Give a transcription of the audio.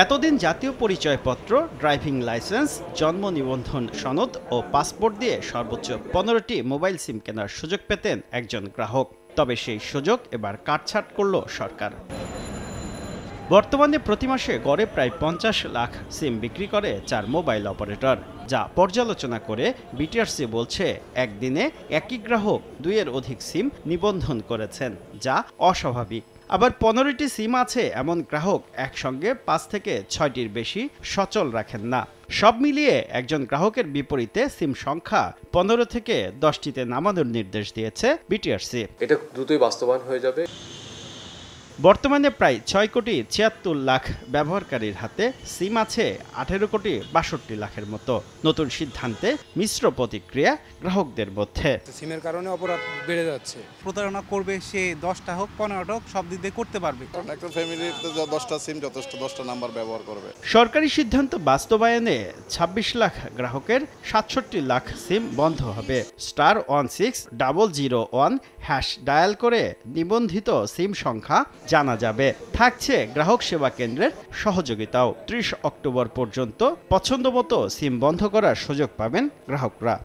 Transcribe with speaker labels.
Speaker 1: এতদিন জাতীয় পরিচয়পত্র, ড্রাইভিং লাইসেন্স, জন্ম নিবন্ধন সনদ ও পাসপোর্ট দিয়ে সর্বোচ্চ ১৫টি মোবাইল সিম কেনার সুযোগ পেতেন একজন গ্রাহক। তবে সেই সুযোগ এবার কাটছাঁট করল সরকার। বর্তমানে প্রতি মাসে গড়ে প্রায় ৫০ লাখ সিম বিক্রি করে ৪ মোবাইল অপারেটর, যা পর্যালোচনা করে বিটিআরসি বলছে একদিনে একই গ্রাহক ২-এর অধিক সিম নিবন্ধন করেছেন, যা অস্বাভাবিক। আবার ১৫টি সিম আছে এমন গ্রাহক একসঙ্গে ৫ থেকে ৬টির বেশি সচল রাখেন না। সব মিলিয়ে একজন গ্রাহকের বিপরীতে সিম সংখ্যা ১৫ থেকে ১০টিতে নামানোর নির্দেশ দিয়েছে বিটিআরসি।
Speaker 2: এটা দ্রুতই বাস্তবায়ন হয়ে যাবে।
Speaker 1: বর্তমানে প্রায় ৬,৭৬,০০,০০০ ব্যবহারকারীর হাতে সিম আছে ১৮,৬২,০০,০০০ মতো। নতুন সিদ্ধান্তে মিশ্র প্রতিক্রিয়া গ্রাহকদের মধ্যে।
Speaker 3: সিমের কারণে অপরাধ বেড়ে যাচ্ছে।
Speaker 4: প্রতারণা করবে, সে 10টা হোক 15টা হোক সব দিক দিয়ে করতে পারবে।
Speaker 5: কারণ একটা ফ্যামিলিতে 10টা সিম যথেষ্ট, 10টা নাম্বার ব্যবহার করবে।
Speaker 1: সরকারি সিদ্ধান্ত বাস্তবায়নে ২৬ লাখ গ্রাহকের ৬৭ লাখ সিম বন্ধ হবে। *1601# ডায়াল করে নিবন্ধিত সিম সংখ্যা জানা যাবে। থাকছে গ্রাহক সেবা কেন্দ্রের সহযোগিতাও। ৩০ অক্টোবর পর্যন্ত পছন্দমতো সিম বন্ধ করার সুযোগ পাবেন গ্রাহকরা।